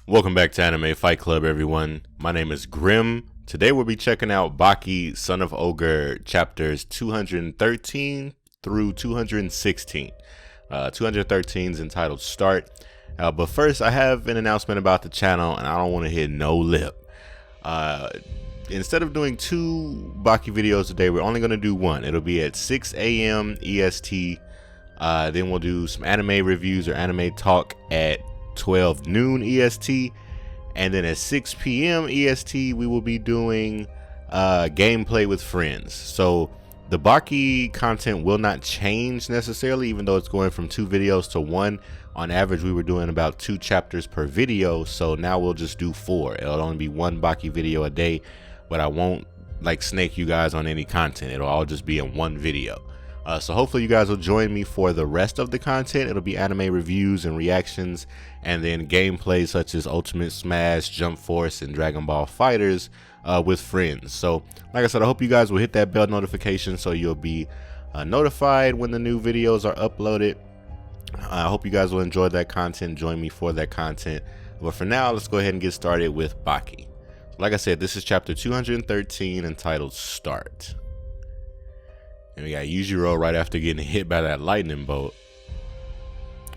Welcome back to Anime Fight Club, everyone. My name is Grim. Today we'll be checking out Baki, Son of Ogre, chapters 213 through 216. 213 is entitled Start. But first, I have an announcement about the channel, and I don't want to hit no lip. Instead of doing 2 Baki videos today, we're only going to do 1. It'll be at 6 a.m. EST. Then we'll do some anime reviews or anime talk at 12 noon EST, and then at 6 p.m. EST we will be doing gameplay with friends. So the Baki content will not change necessarily, even though it's going from 2 videos to 1. On average, we were doing about 2 chapters per video, so now we'll just do 4. It'll only be 1 Baki video a day, but I won't like snake you guys on any content. It'll all just be in 1 video. So hopefully you guys will join me for the rest of the content. It'll be anime reviews and reactions, and then gameplay such as Ultimate Smash, Jump Force, and Dragon Ball Fighters with friends. So like I said, I hope you guys will hit that bell notification so you'll be notified when the new videos are uploaded. I hope you guys will enjoy that content. Join me for that content. But for now, let's go ahead and get started with Baki. Like I said, this is chapter 213 entitled Start. And we got Yujiro right after getting hit by that lightning bolt.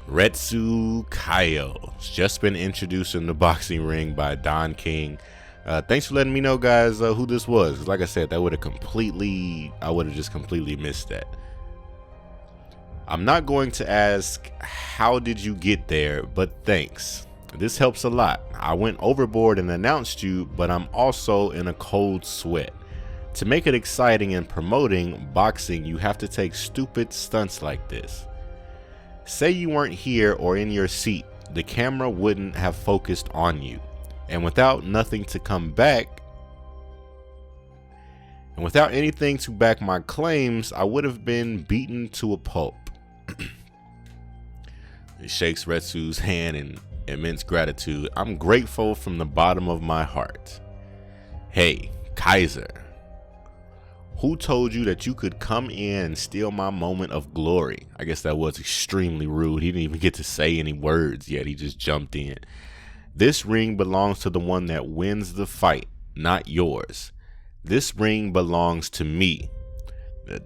Retsu Kaio has just been introduced in the boxing ring by Don King. Thanks for letting me know, guys, who this was. 'Cause like I said, I would have just completely missed that. I'm not going to ask, how did you get there? But thanks. This helps a lot. I went overboard and announced you, but I'm also in a cold sweat. To make it exciting and promoting boxing, you have to take stupid stunts like this. Say you weren't here or in your seat, the camera wouldn't have focused on you. And without nothing to come back, and without anything to back my claims, I would have been beaten to a pulp. He shakes Retsu's hand in immense gratitude. I'm grateful from the bottom of my heart. Hey, Kaiser. Who told you that you could come in and steal my moment of glory? I guess that was extremely rude. He didn't even get to say any words yet. He just jumped in. This ring belongs to the one that wins the fight, not yours. This ring belongs to me. The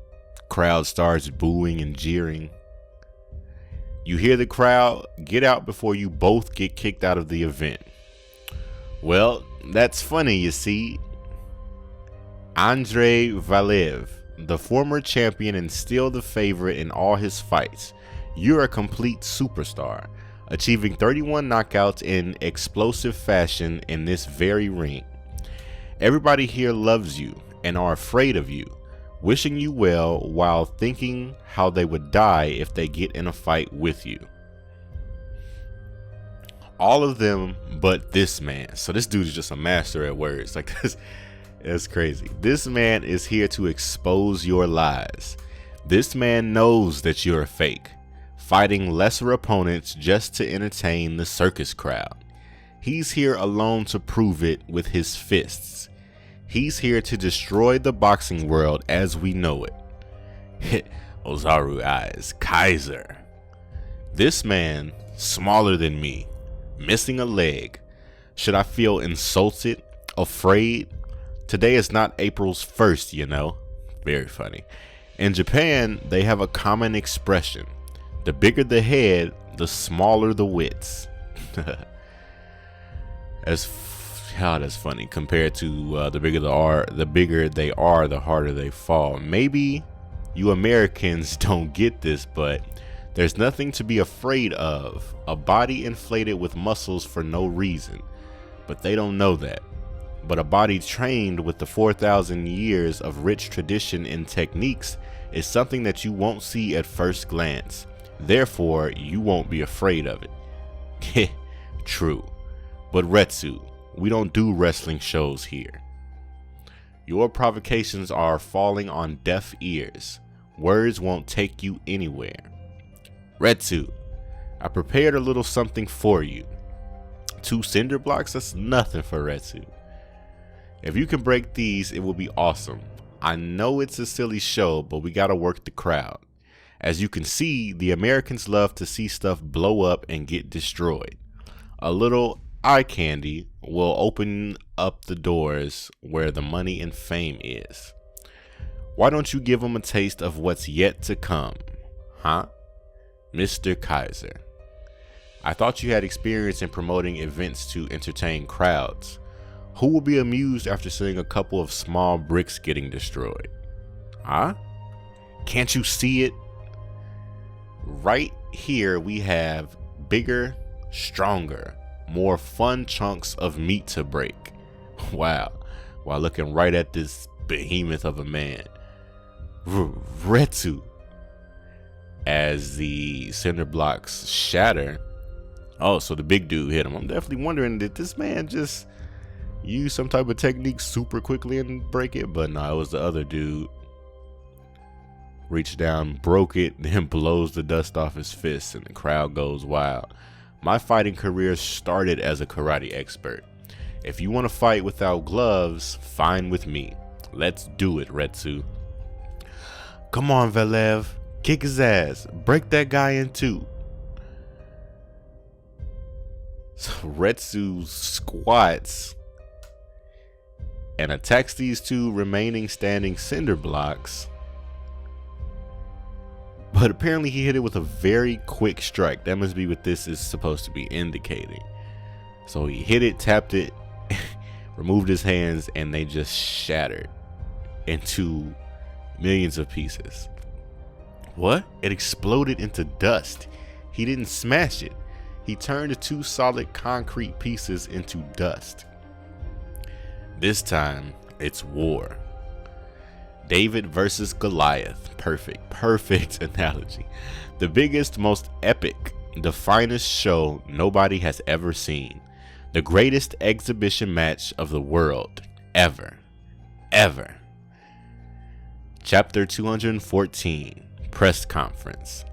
crowd starts booing and jeering. You hear the crowd? Get out before you both get kicked out of the event. Well, that's funny, you see. Andrei Valev, the former champion and still the favorite in all his fights. You're a complete superstar, achieving 31 knockouts in explosive fashion in this very ring. Everybody here loves you and are afraid of you, wishing you well while thinking how they would die if they get in a fight with you. All of them but this man. So this dude is just a master at words. Like this. That's crazy. This man is here to expose your lies. This man knows that you're a fake, fighting lesser opponents just to entertain the circus crowd. He's here alone to prove it with his fists. He's here to destroy the boxing world as we know it. Ozaru eyes, Kaiser. This man, smaller than me, missing a leg. Should I feel insulted, afraid? Today is not April's 1st, you know. Very funny. In Japan, they have a common expression. The bigger the head, the smaller the wits. That's funny. Compared to the bigger they are, the harder they fall. Maybe you Americans don't get this, but there's nothing to be afraid of. A body inflated with muscles for no reason. But they don't know that. But a body trained with the 4,000 years of rich tradition and techniques is something that you won't see at first glance. Therefore, you won't be afraid of it. True. But Retsu, we don't do wrestling shows here. Your provocations are falling on deaf ears. Words won't take you anywhere. Retsu, I prepared a little something for you. 2 cinder blocks? That's nothing for Retsu. If you can break these, it will be awesome. I know it's a silly show, but we gotta work the crowd. As you can see, the Americans love to see stuff blow up and get destroyed. A little eye candy will open up the doors where the money and fame is. Why don't you give him a taste of what's yet to come? Huh? Mr. Kaiser. I thought you had experience in promoting events to entertain crowds. Who will be amused after seeing a couple of small bricks getting destroyed? Huh? Can't you see it? Right here we have bigger, stronger, more fun chunks of meat to break. Wow. While looking right at this behemoth of a man. Retsu. As the cinder blocks shatter. Oh, so the big dude hit him. I'm definitely wondering, did this man just use some type of technique super quickly and break it? But no, it was the other dude. Reached down, broke it, then blows the dust off his fists, and the crowd goes wild. My fighting career started as a karate expert. If you want to fight without gloves, fine with me. Let's do it, Retsu. Come on, Valev. Kick his ass. Break that guy in two. So Retsu squats and attacks these two remaining standing cinder blocks. But apparently he hit it with a very quick strike. That must be what this is supposed to be indicating. So he hit it, tapped it, removed his hands, and they just shattered into millions of pieces. What? It exploded into dust. He didn't smash it. He turned the two solid concrete pieces into dust. This time, it's war. David versus Goliath. Perfect analogy. The biggest, most epic, the finest show nobody has ever seen. The greatest exhibition match of the world. Ever. Chapter 214. Press conference.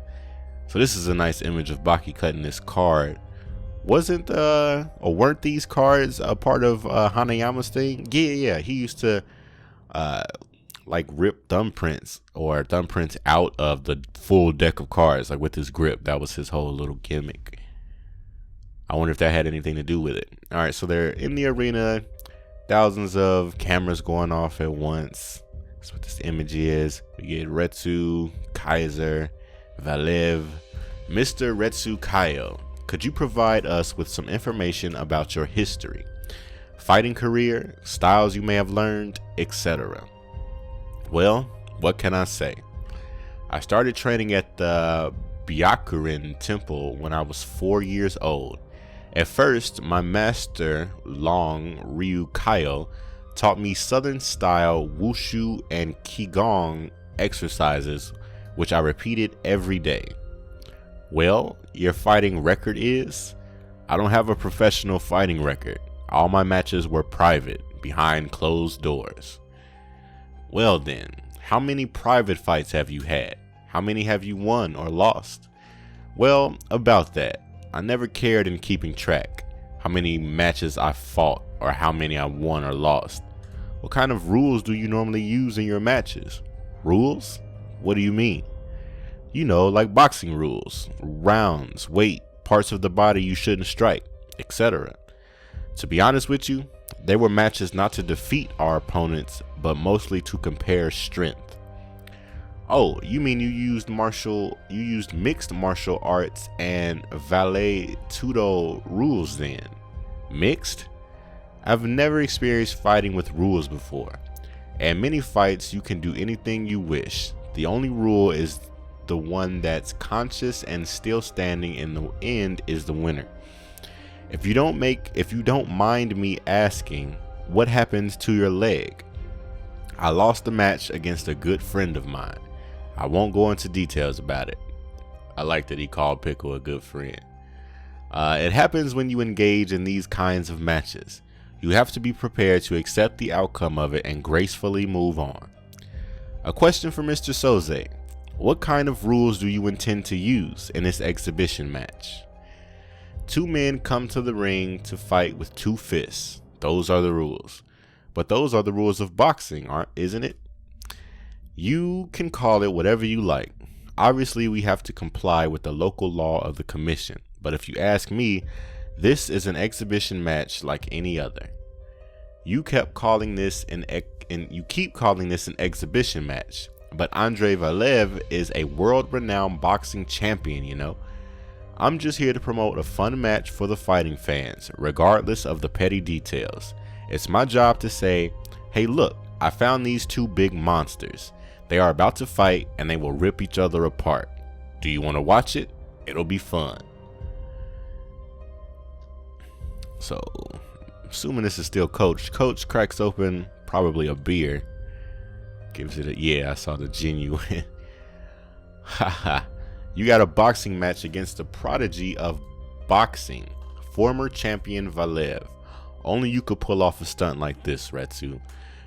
So this is a nice image of Baki cutting this card. Weren't these cards a part of Hanayama's thing? Yeah. He used to like rip thumbprints out of the full deck of cards, like with his grip. That was his whole little gimmick. I wonder if that had anything to do with it. All right, so they're in the arena, thousands of cameras going off at once. That's what this image is. We get Retsu, Kaiser, Valev. Mr. Retsu Kaio, could you provide us with some information about your history, fighting career, styles you may have learned, etc.? Well, what can I say? I started training at the Byakuren temple when I was 4 years old. At first, my master, Long Ryu Kaio, taught me southern style wushu and qigong exercises, which I repeated every day. Well, your fighting record is? I don't have a professional fighting record. All my matches were private, behind closed doors. Well then, how many private fights have you had? How many have you won or lost? Well, about that, I never cared in keeping track. How many matches I fought or how many I won or lost. What kind of rules do you normally use in your matches? Rules? What do you mean? You know, like boxing rules, rounds, weight, parts of the body you shouldn't strike, etc. To be honest with you, they were matches not to defeat our opponents, but mostly to compare strength. Oh, you mean you used mixed martial arts and Vale Tudo rules then? Mixed? I've never experienced fighting with rules before. And many fights you can do anything you wish. The only rule is the one that's conscious and still standing in the end is the winner. If you don't mind me asking, what happens to your leg? I lost the match against a good friend of mine. I won't go into details about it. I like that he called Pickle a good friend. It happens when you engage in these kinds of matches. You have to be prepared to accept the outcome of it and gracefully move on. A question for Mr. Soze. What kind of rules do you intend to use in this exhibition match? 2 men come to the ring to fight with 2 fists. Those are the rules. But those are the rules of boxing, isn't it? You can call it whatever you like. Obviously, we have to comply with the local law of the commission. But if you ask me, This is an exhibition match like any other. You keep calling this an exhibition match, but Andrei Valev is a world-renowned boxing champion, you know. I'm just here to promote a fun match for the fighting fans, regardless of the petty details. It's my job to say, hey look, I found these two big monsters. They are about to fight and they will rip each other apart. Do you want to watch it? It'll be fun. So, assuming this is still Coach. Coach cracks open probably a beer. Gives it yeah, I saw the genuine. Haha. You got a boxing match against the prodigy of boxing, former champion Valev. Only you could pull off a stunt like this, Retsu.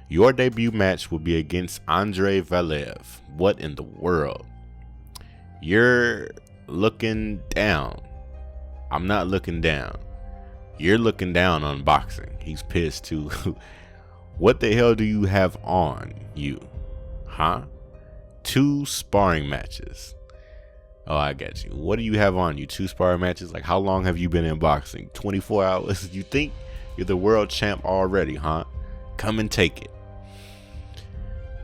Your debut match will be against Andrei Valev. What in the world? You're looking down. I'm not looking down. You're looking down on boxing. He's pissed too. What the hell do you have on you? Huh? 2 sparring matches. Oh, I get you. What do you have on you? 2 sparring matches? Like, how long have you been in boxing? 24 hours? You think you're the world champ already, huh? Come and take it.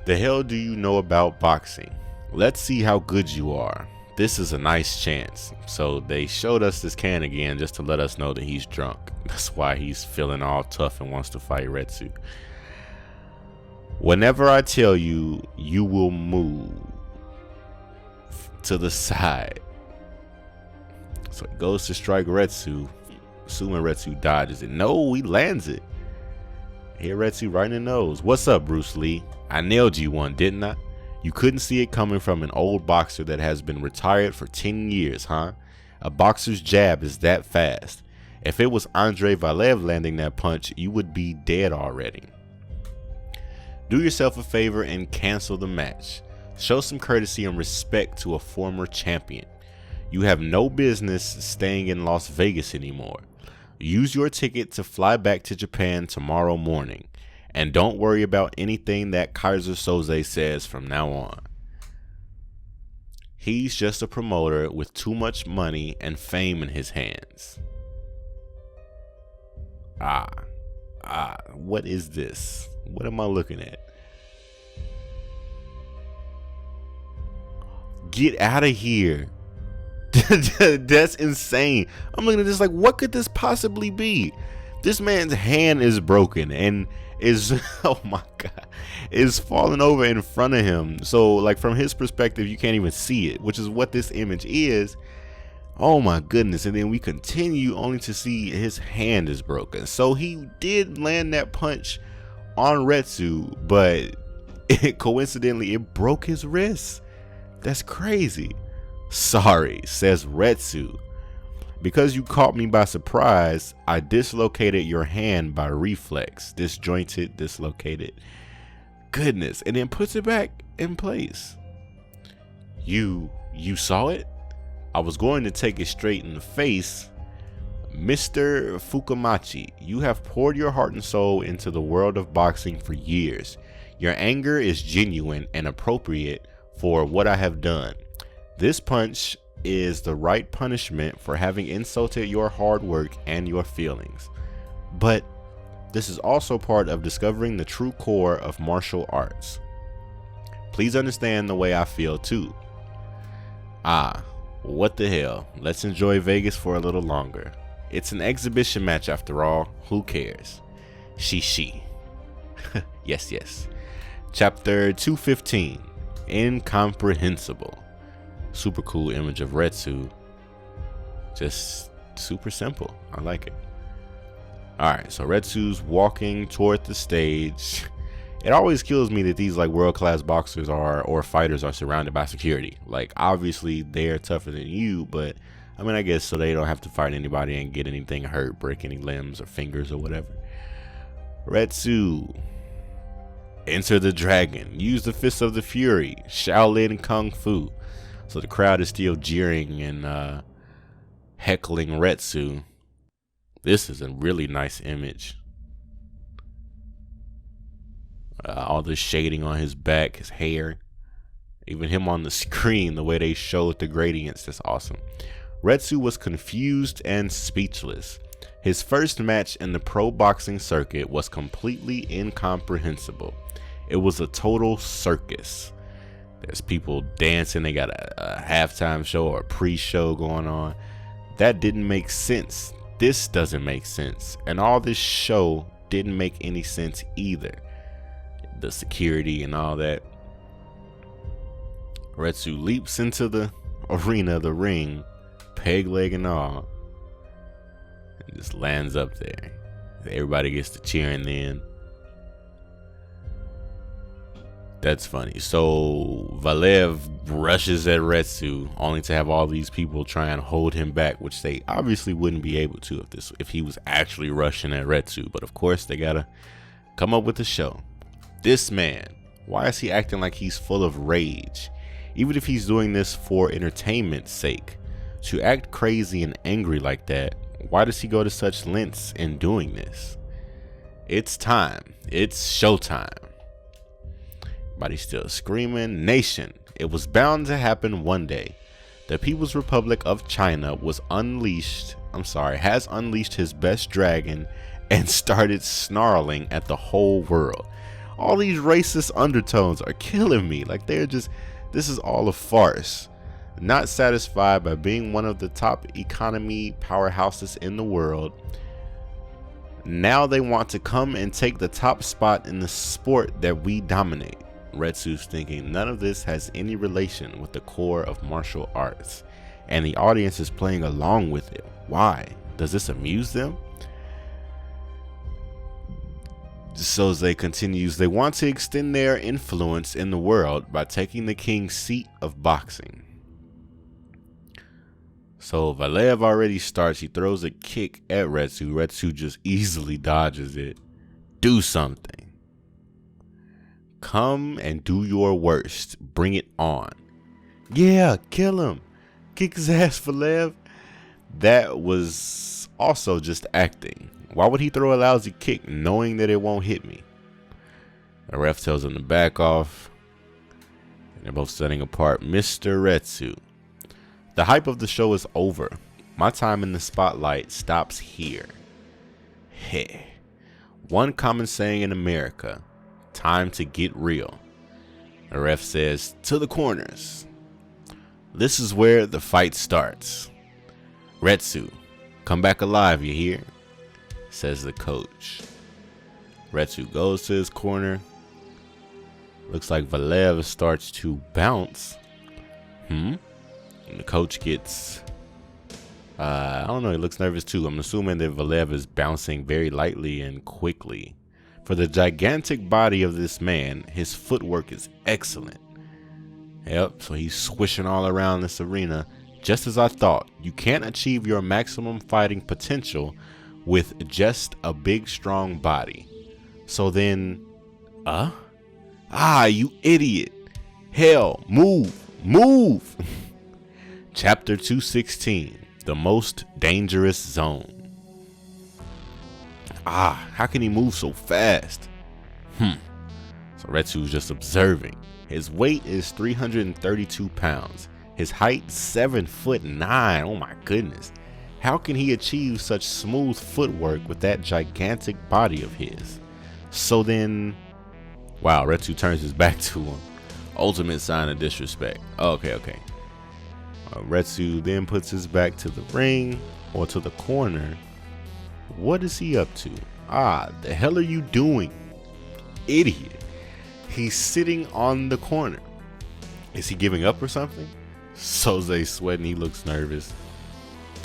The hell do you know about boxing? Let's see how good you are. This is a nice chance. So they showed us this can again just to let us know that he's drunk. That's why he's feeling all tough and wants to fight Retsu. Whenever I tell you, you will move to the side. So he goes to strike Retsu, assuming Retsu dodges it. No, he lands it. Hit Retsu right in the nose. What's up, Bruce Lee? I nailed you one, didn't I? You couldn't see it coming from an old boxer that has been retired for 10 years, huh? A boxer's jab is that fast. If it was Andrei Valev landing that punch, you would be dead already. Do yourself a favor and cancel the match. Show some courtesy and respect to a former champion. You have no business staying in Las Vegas anymore. Use your ticket to fly back to Japan tomorrow morning. And don't worry about anything that Kaiser Soze says from now on. He's just a promoter with too much money and fame in his hands. What is this? What am I looking at? Get out of here. That's insane. I'm looking at this like, what could this possibly be? This man's hand is broken and is, oh my God, is falling over in front of him. So like from his perspective, you can't even see it, which is what this image is. Oh my goodness. And then we continue only to see his hand is broken. So he did land that punch on Retsu, but coincidentally, it broke his wrist. That's crazy. Sorry, says Retsu. Because you caught me by surprise, I dislocated your hand by reflex. Disjointed, dislocated. Goodness. And then puts it back in place. You saw it? I was going to take it straight in the face. Mr. Fukumachi, you have poured your heart and soul into the world of boxing for years. Your anger is genuine and appropriate for what I have done. This punch is the right punishment for having insulted your hard work and your feelings. But this is also part of discovering the true core of martial arts. Please understand the way I feel too. What the hell? Let's enjoy Vegas for a little longer. It's an exhibition match after all. Who cares? She. Yes. Chapter 215. Incomprehensible. Super cool image of Retsu. Just super simple. I like it. Alright, so Retsu's walking toward the stage. It always kills me that these like world-class boxers or fighters are surrounded by security. Like obviously they're tougher than you, but I mean I guess so they don't have to fight anybody and get anything hurt, break any limbs or fingers or whatever. Retsu. Enter the dragon. Use the fist of the fury. Shaolin Kung Fu. So the crowd is still jeering and heckling Retsu. This is a really nice image. All the shading on his back, his hair, even him on the screen, the way they showed the gradients, that's awesome. Retsu was confused and speechless. His first match in the pro boxing circuit was completely incomprehensible. It was a total circus. There's people dancing, they got a halftime show or a pre-show going on. That didn't make sense. This doesn't make sense. And all this show didn't make any sense either. The security and all that. Retsu leaps into the arena, the ring, peg leg and all, and just lands up there. Everybody gets to cheering then. That's funny. So Valev rushes at Retsu, only to have all these people try and hold him back, which they obviously wouldn't be able to if he was actually rushing at Retsu. But of course, they gotta come up with a show. This man, why is he acting like he's full of rage? Even if he's doing this for entertainment's sake, to act crazy and angry like that, why does he go to such lengths in doing this? It's time. It's showtime. Everybody's still screaming, "Nation, it was bound to happen one day. The People's Republic of China has unleashed his best dragon and started snarling at the whole world." All these racist undertones are killing me. Like this is all a farce. Not satisfied by being one of the top economy powerhouses in the world, now they want to come and take the top spot in the sport that we dominate. Retsu's thinking none of this has any relation with the core of martial arts, and the audience is playing along with it. Why? Does this amuse them? Soze continues, they want to extend their influence in the world by taking the king's seat of boxing. So Valev already starts. He throws a kick at Retsu. Retsu just easily dodges it. Do something. Come and do your worst. Bring it on. Yeah, kill him. Kick his ass, Valev. That was also just acting. Why would he throw a lousy kick knowing that it won't hit me? The ref tells him to back off. And they're both setting apart. Mr. Retsu, the hype of the show is over. My time in the spotlight stops here. Heh. One common saying in America, time to get real. The ref says, to the corners. This is where the fight starts. Retsu, come back alive, you hear? Says the coach. Retsu goes to his corner. Looks like Valev starts to bounce. And the coach gets, I don't know, he looks nervous too. I'm assuming that Valev is bouncing very lightly and quickly. For the gigantic body of this man, his footwork is excellent. Yep, so he's swishing all around this arena. Just as I thought, you can't achieve your maximum fighting potential with just a big, strong body. So then, you idiot. Hell, move. Chapter 216, the most dangerous zone. How can he move so fast? So Retsu's just observing. His weight is 332 pounds. His height 7'9". Oh my goodness. How can he achieve such smooth footwork with that gigantic body of his? So then, wow, Retsu turns his back to him. Ultimate sign of disrespect. Okay. Retsu then puts his back to the ring or to the corner. What is he up to? The hell are you doing? Idiot. He's sitting on the corner. Is he giving up or something? Soze's sweating. He looks nervous.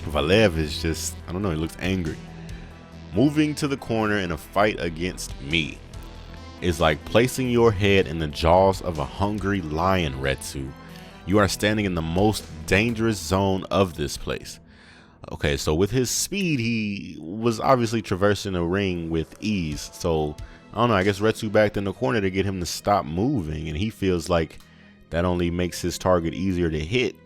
Valev is just, I don't know, he looks angry. Moving to the corner in a fight against me is like placing your head in the jaws of a hungry lion, Retsu. You are standing in the most dangerous zone of this place. Okay, so with his speed, he was obviously traversing a ring with ease. So, I don't know, I guess Retsu backed in the corner to get him to stop moving, and he feels like that only makes his target easier to hit.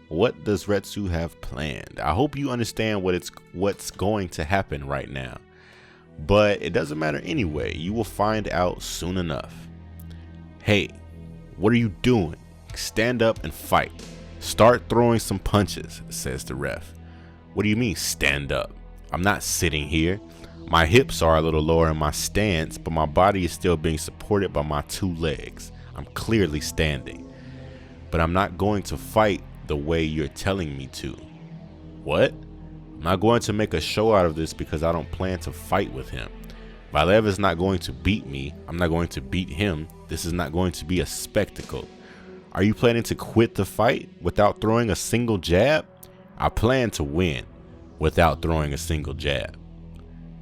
What does Retsu have planned? I hope you understand what's going to happen right now. But it doesn't matter anyway. You will find out soon enough. Hey, what are you doing? Stand up and fight. Start throwing some punches, says the ref. What do you mean stand up? I'm not sitting here. My hips are a little lower in my stance, but my body is still being supported by my 2 legs. I'm clearly standing. But I'm not going to fight the way you're telling me to. What? I'm not going to make a show out of this because I don't plan to fight with him. Valev is not going to beat me. I'm not going to beat him. This is not going to be a spectacle. Are you planning to quit the fight without throwing a single jab? I plan to win without throwing a single jab.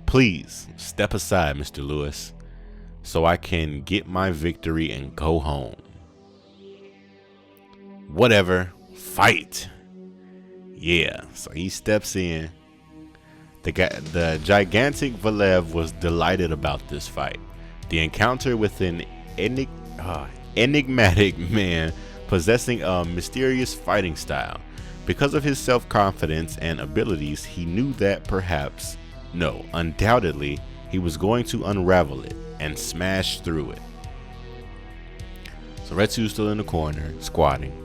Please step aside, Mr. Lewis, so I can get my victory and go home. Whatever, fight. Yeah, so he steps in. The gigantic Valev was delighted about this fight. The encounter with an enigmatic man possessing a mysterious fighting style. Because of his self-confidence and abilities, he knew that perhaps, no, undoubtedly, he was going to unravel it and smash through it. So Retsu's still in the corner, squatting.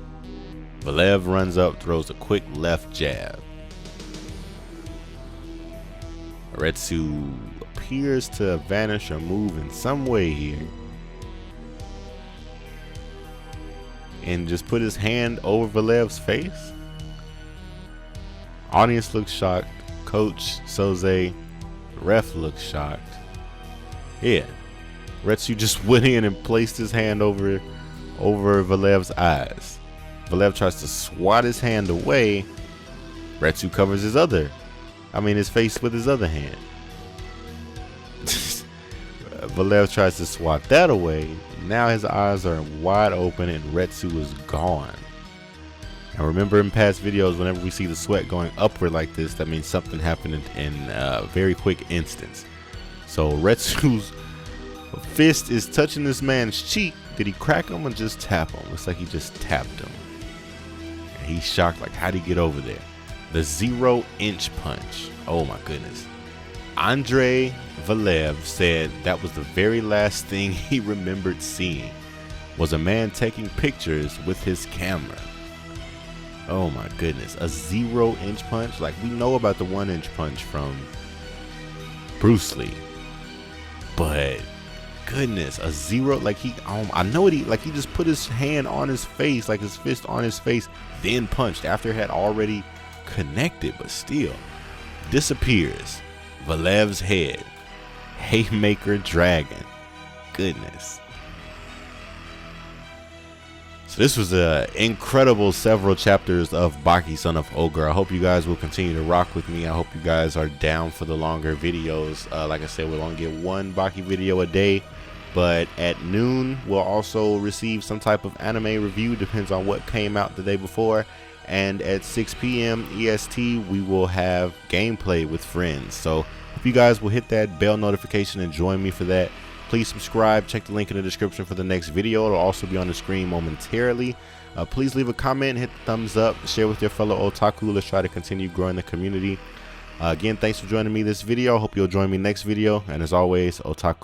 Valev runs up, throws a quick left jab. Retsu appears to vanish or move in some way here. And just put his hand over Valev's face. Audience looks shocked. Coach Soze, ref looks shocked. Yeah, Retsu just went in and placed his hand over Valev's eyes. Valev tries to swat his hand away. Retsu covers his face with his other hand. Valev tries to swat that away. Now his eyes are wide open and Retsu is gone. Now remember, in past videos, whenever we see the sweat going upward like this, that means something happened in a very quick instance. So Retsu's fist is touching this man's cheek. Did he crack him or just tap him? Looks like he just tapped him. And he's shocked, like, how'd he get over there? The 0-inch punch. Oh my goodness. Andrei Valev said that was the very last thing he remembered seeing, was a man taking pictures with his camera. Oh my goodness, a 0-inch punch? Like, we know about the 1-inch punch from Bruce Lee, but goodness, a 0, like I know he just put his hand on his face, like his fist on his face, then punched after it had already connected, but still disappears. Valev's head, haymaker dragon. Goodness. So this was an incredible several chapters of Baki, Son of Ogre. I hope you guys will continue to rock with me. I hope you guys are down for the longer videos. Like I said, we'll only get 1 Baki video a day, but at noon we'll also receive some type of anime review, depends on what came out the day before. And at 6 p.m. EST we will have gameplay with friends. So if you guys will hit that bell notification and join me for that. Please subscribe, check the link in the description for the next video. It'll also be on the screen momentarily. Please leave a comment, hit the thumbs up, share with your fellow otaku. Let's try to continue growing the community. Again, thanks for joining me this video. Hope you'll join me next video. And as always, otaku